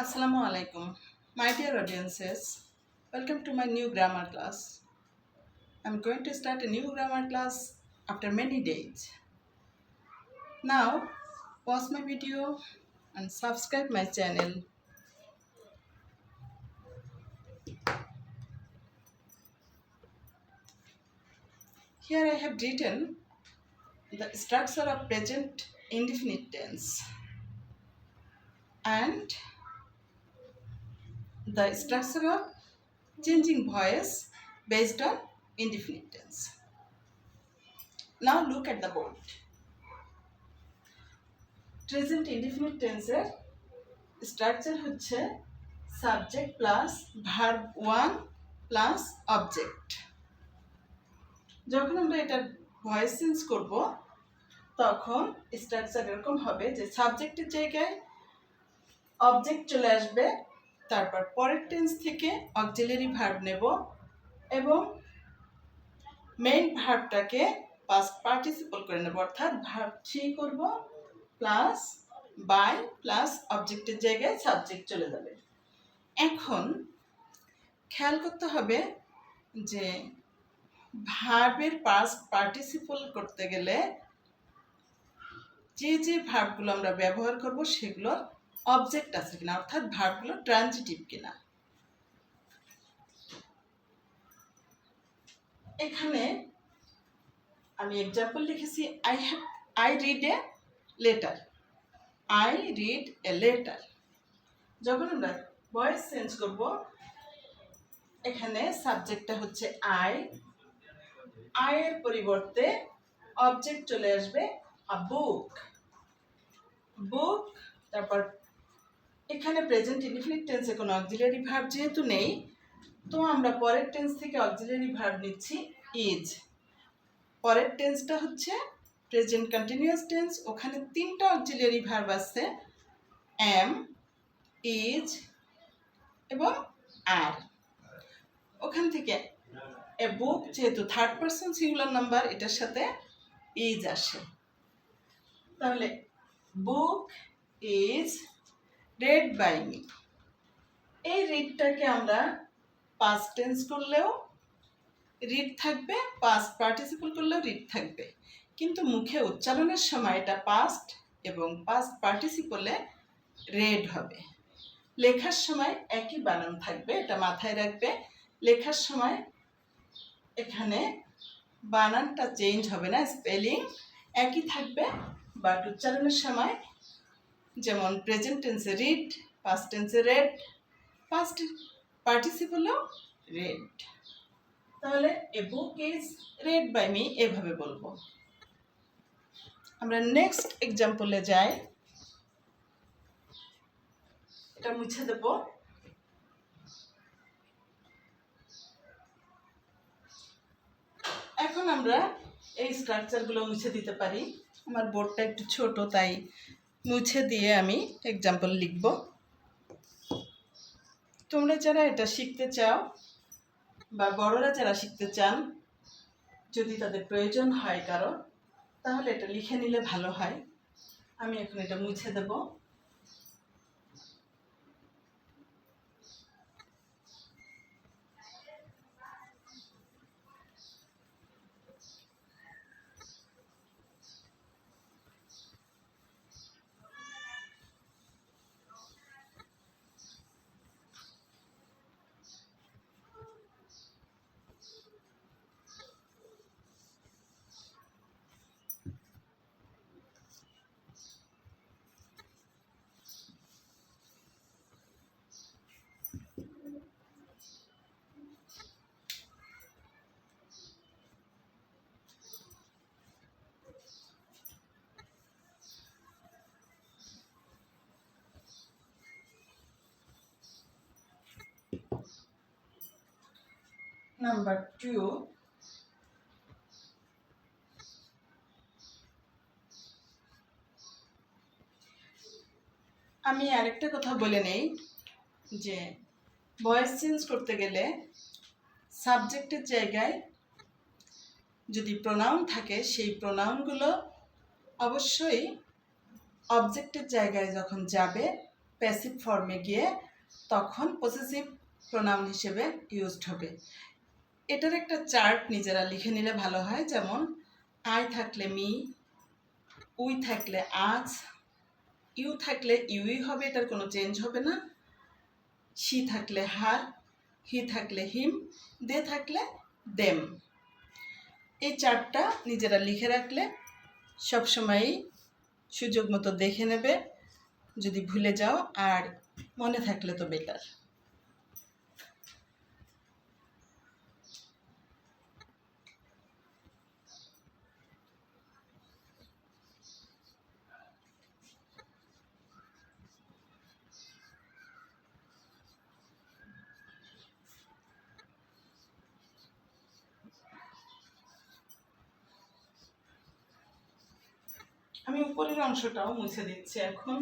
Assalamu alaikum, my dear audiences. Welcome to my new grammar class. I'm going to start a new grammar class after many days. Now, pause my video and subscribe my channel. Here I have written the structure of present indefinite tense and the structure of changing voice based on indefinite tense. Now look at the board. Present indefinite tense structure হচ্ছে subject plus verb one plus object. যখন আমরা এটার voice change করব তখন structure এরকম হবে যে সাবজেক্টের জায়গায় অবজেক্ট চলে আসবে, তারপর পরের টেন্স থেকে অক্সিলারি ভার্ব নেব এবং মেইন ভার্বটাকে পাস্ট পার্টিসিপল করে নেব, অর্থাৎ ভার্ব থ্রি করব প্লাস বাই প্লাস অবজেক্টের জায়গায় সাবজেক্ট চলে যাবে। এখন খেয়াল করতে হবে যে ভার্বের পাস্ট পার্টিসিপল করতে গেলে যে যে ভার্বগুলো আমরা ব্যবহার করব সেগুলোর অবজেক্ট আছে কিনা, অর্থাৎ ভার্বগুলো ট্রানজিটিভ কিনা। এখানে আমি এক্সাম্পল লিখেছি I read a letter. I read a letter. যখন আমরা ভয়েস চেঞ্জ করব এখানে সাবজেক্টটা হচ্ছে আই, আয়ের পরিবর্তে অবজেক্ট চলে আসবে আ বুক। বুক, তারপর এখানে প্রেজেন্ট ইনডিফিনিট টেন্সে কোনো অক্সিলারি ভার্ব যেহেতু নেই, তো আমরা পরের টেন্স থেকে অক্সিলারি ভার্ব নিচ্ছি ইজ। পরের টেন্সটা হচ্ছে প্রেজেন্ট কন্টিনিউয়াস টেন্স, ওখানে তিনটা অক্সিলারি ভার্ব আছে, এম, ইজ এবং আর। ওখান থেকে এ বুক যেহেতু থার্ড পারসন সিঙ্গুলার নাম্বার, এটার সাথে ইজ আসে। তাহলে book is read by me. এই রিডটাকে আমরা পাস্ট টেন্স করলেও রিড থাকবে, পাস্ট পার্টিসিপল করলেও রিড থাকবে, কিন্তু মুখে উচ্চারণের সময় এটা পাস্ট এবং পাস্ট পার্টিসিপলে রেড হবে। লেখার সময় একই বানান থাকবে, এটা মাথায় রাখবে। লেখার সময় এখানে বানানটা চেঞ্জ হবে না, স্পেলিং একই থাকবে, বাট উচ্চারণের সময় যেমন প্রেজেন্ট টেন্সে রিড, পাস্ট টেন্সে রেড, পাস্ট পার্টিসিপলেও রেড। তাহলে a book is read by me এভাবে বলবো। আমরা নেক্সট এক্সাম্পলে যাই। এটা মুছে দেব। এখন আমরা এই স্ট্রাকচারগুলো মুছে দিতে পারি। আমার বোর্ডটা একটু ছোট, তাই মুছে দিয়ে আমি এক্সাম্পল লিখব। তোমরা যারা এটা শিখতে চাও বা বড়রা যারা শিখতে চান, যদি তাদের প্রয়োজন হয় কারো, তাহলে এটা লিখে নিলে ভালো হয়। আমি এখন এটা মুছে দেব। নাম্বার 2, আমি আরেকটা কথা বলে নেই যে ভয়েস চেঞ্জ করতে গেলে সাবজেক্টের জায়গায় যদি প্রোনাউন থাকে, সেই প্রোনাউনগুলো অবশ্যই অবজেক্টের জায়গায় যখন যাবে প্যাসিভ ফর্মে গিয়ে তখন পসেসিভ প্রোনাউন হিসেবে ইউজড হবে। এটার একটা চার্ট নিজেরা লিখে নিলে ভালো হয়। যেমন আই থাকলে মি, উই থাকলে আজ, ইউ থাকলে ইউই হবে, এটার কোনো চেঞ্জ হবে না। শি থাকলে হার, হি থাকলে হিম, দে থাকলে দেম। এই চার্টটা নিজেরা লিখে রাখলে সবসময়ই সুযোগ মতো দেখে নেবে, যদি ভুলে যাও, আর মনে থাকলে তো বেটার। আমি উপরের অংশটাও মুছে দিচ্ছি এখন।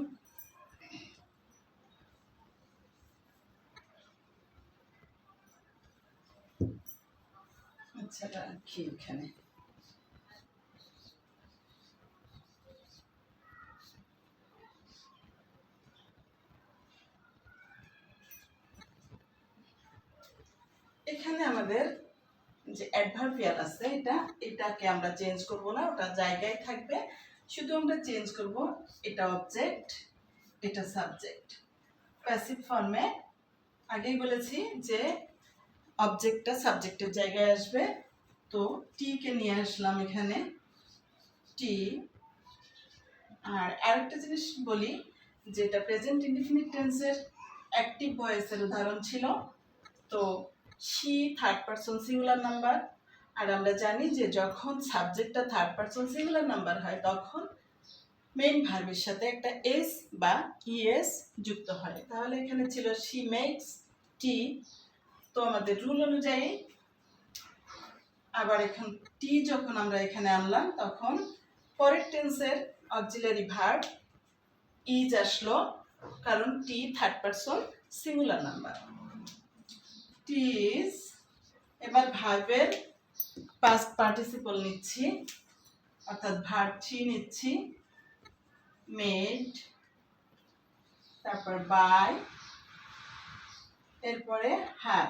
আচ্ছা, রাখি এখানে। এখানে আমাদের যে অ্যাডভার্বিয়াল আছে, এটাকে আমরা চেঞ্জ করব না, ওটা জায়গায় থাকবে। শুধু আমরা চেঞ্জ করব, এটা অবজেক্ট, এটা সাবজেক্ট। প্যাসিভ ফর্মে আগেই বলেছি যে অবজেক্টটা সাবজেক্টের জায়গায় আসবে। তো টি কে নিয়ে আসলাম এখানে, টি। আর আরেকটা জিনিস বলি, যেটা প্রেজেন্ট ইনডিফিনিট টেন্সের অ্যাক্টিভ ভয়েসের উদাহরণ ছিল। তো she third person singular number, আর আমরা জানি যে যখন সাবজেক্টটা থার্ড পারসন সিঙ্গুলার নাম্বার হয় তখন মেইন ভার্বের সাথে একটা এস বা ইএস যুক্ত হয়। তাহলে এখানে ছিল শি মেক্স টি। তো আমাদের রুল অনুযায়ী আবার এখন টি যখন আমরা এখানে আনলাম, তখন পরের টেন্সের অক্সিলারি ভার্ব ইজ আসলো, কারণ টি থার্ড পারসন সিঙ্গুলার নাম্বার। টি ইজ। এবার ভার্বের পাস্ট পার্টিসিপল নিচ্ছি, অর্থাৎ ভার্ব থ্রি নিচ্ছি। মেড, তারপর বাই, এরপরে হ্যাভ।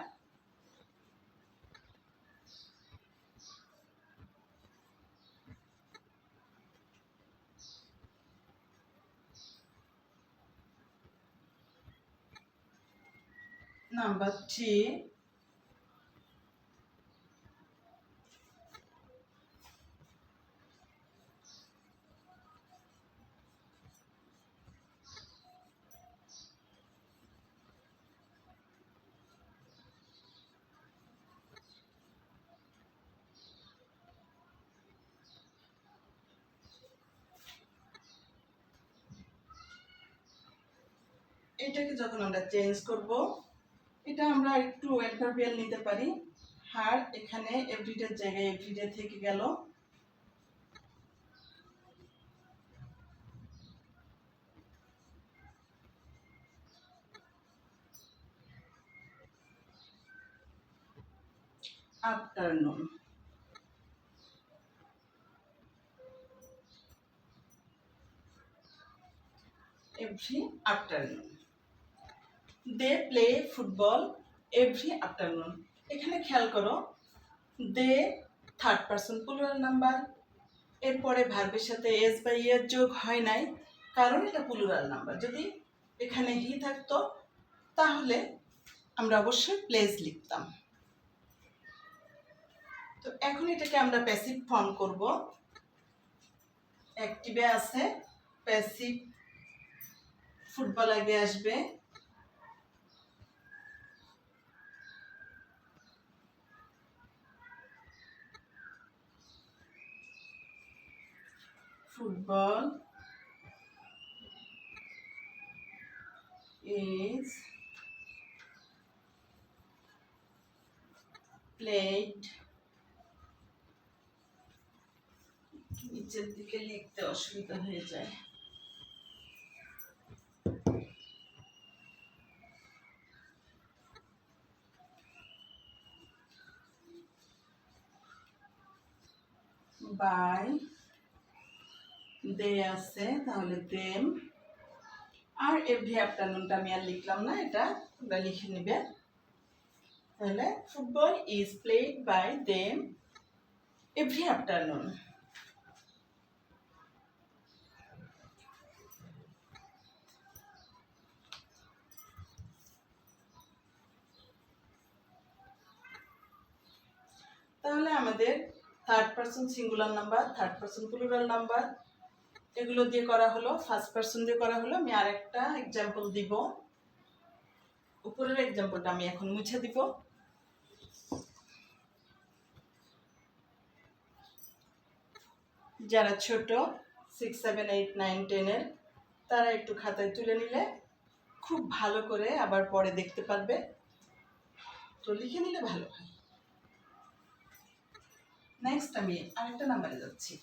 নাম্বার 3, এটাকে যখন আমরা চেঞ্জ করব, এটা আমরা একটু অ্যাডভার্বিয়াল নিতে পারি। হার এখানে এভরিডের জায়গায় এভরিডে থেকে গেল। Afternoon, every afternoon. They play football every afternoon. এখানে খেয়াল করো, they third person plural number, এরপরে ভার্বের সাথে এস বা ইয়ের যোগ হয় নাই, কারণ এটা প্লুরাল নাম্বার। যদি এখানে হি থাকতো তাহলে আমরা অবশ্যই প্লেস লিখতাম। তো এখন এটাকে আমরা প্যাসিভ ফর্ম করব। অ্যাক্টিভে আছে, প্যাসিভ ফুটবল আগে আসবে। ফুটবল is played, নিচের দিকে লিখতে অসুবিধা হয়ে যায়। বাই, দে আছে, তাহলে দেম। আর এভরি আফটারনুনটা আমি আর লিখলাম না, এটা তোমরা লিখে নিবে। তাহলে football is played by them every afternoon. তাহলে আমাদের third person singular number, third person plural number এগুলো দিয়ে করা হলো, ফার্স্ট পারসন দিয়ে করা হলো। আমি আরেকটা এক্সাম্পল দিব, উপরের এক্সাম্পলটা আমি এখন মুছে দিব। যারা ছোট 6, 7, 8, 9, 10 তারা একটু খাতায় তুলে নিলে খুব ভালো করে আবার পরে দেখতে পারবে, তো লিখে নিলে ভালো হয়। নেক্সট আমি আরেকটা নাম্বারে যাচ্ছি।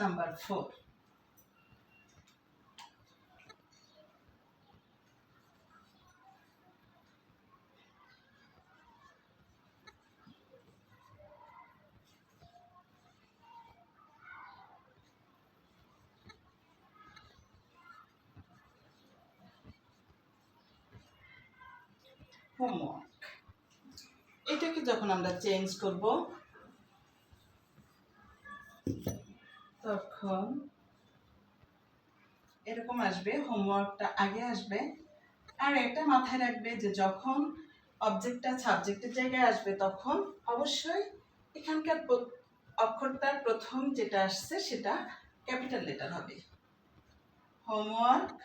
নাম্বার 4। হোমওয়ার্ক। এটাকে যখন আমরা চেঞ্জ করব তখন এরকম আসবে, হোমওয়ার্কটা আগে আসবে। আর এটা মাথায় রাখবে যে যখন অবজেক্টটা সাবজেক্টের জায়গায় আসবে তখন অবশ্যই এখানকার অক্ষরটার প্রথম যেটা আসছে সেটা ক্যাপিটাল লেটার হবে। Homework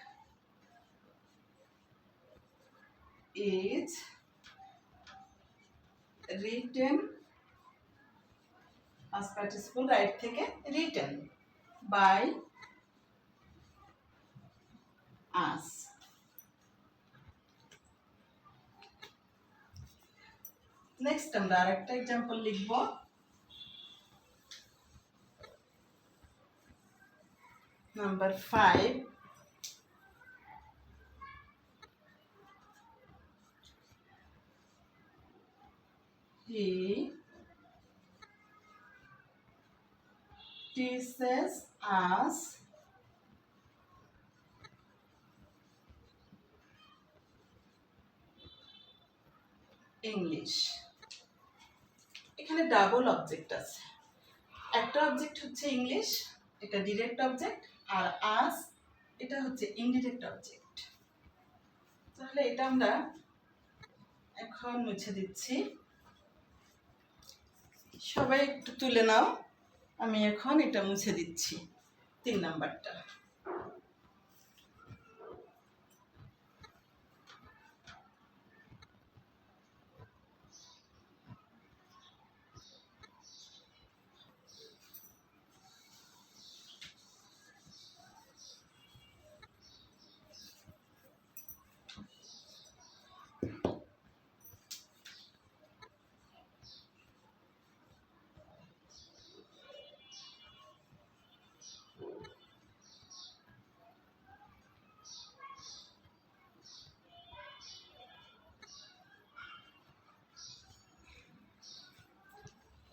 is written, past participle right থেকে রিটেন বাই আস। নেক্সট আমরা আরেকটা এক্সাম্পল লিখব। Number 5। He teaches us English. এখানে ডাবল অবজেক্ট আছে, একটা অবজেক্ট হচ্ছে ইংলিশ, এটা ডিরেক্ট অবজেক্ট, আর আস এটা হচ্ছে ইনডিরেক্ট অবজেক্ট। তাহলে এটা আমরা এখন মুছে দিচ্ছি। সবাই একটু তুলে নাও, আমি এখন এটা মুছে দিচ্ছি 3 নাম্বারটা।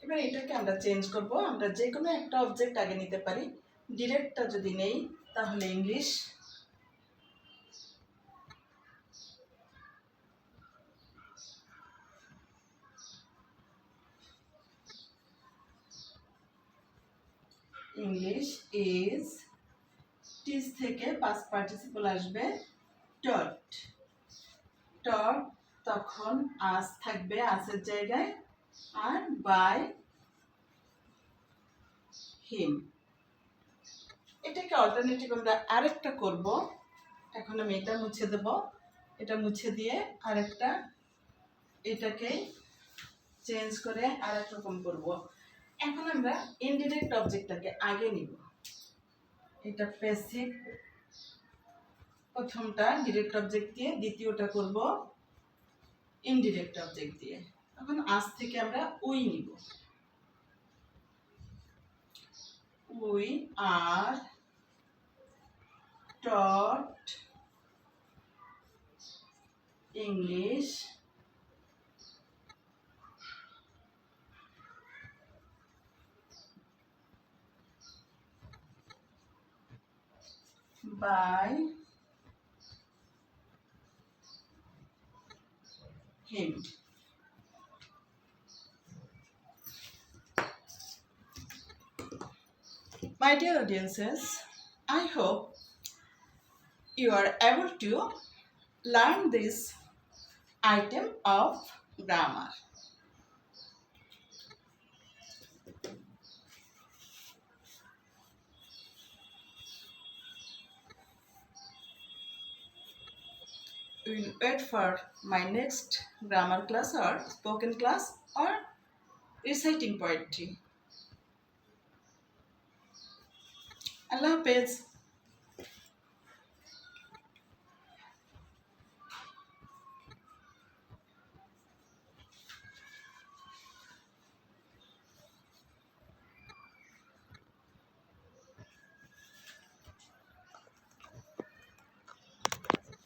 এবার এটাকে আমরা চেঞ্জ করব, আমরা যে কোনো একটা অবজেক্ট আগে নিতে পারি। ডিরেক্টটা যদি নেই তাহলে ইংলিশ, ইংলিশ ইজ, টিজ থেকে পাস্ট পার্টিসিপল আসবে টট, টট তখন আস থাকবে আসের জায়গায়, আর বাই হিম। এটাকে অল্টারনেটিভ আমরা আরেকটা করব। এখন আমি এটা মুছে দেব, এটা মুছে দিয়ে আরেকটা এটাকে চেঞ্জ করে আরেক রকম করব। এখন আমরা ইনডিরেক্ট অবজেক্টটাকে আগে নিব, এটা প্যাসিভ, প্রথমটা ডিরেক্ট অবজেক্ট দিয়ে, দ্বিতীয়টা করব ইনডিরেক্ট অবজেক্ট দিয়ে। এখন আজ থেকে আমরা উই নিব, we are taught English by him. My dear audiences, I hope you are able to learn this item of grammar. We will wait for my next grammar class or spoken class or reciting poetry. Allah Hafiz.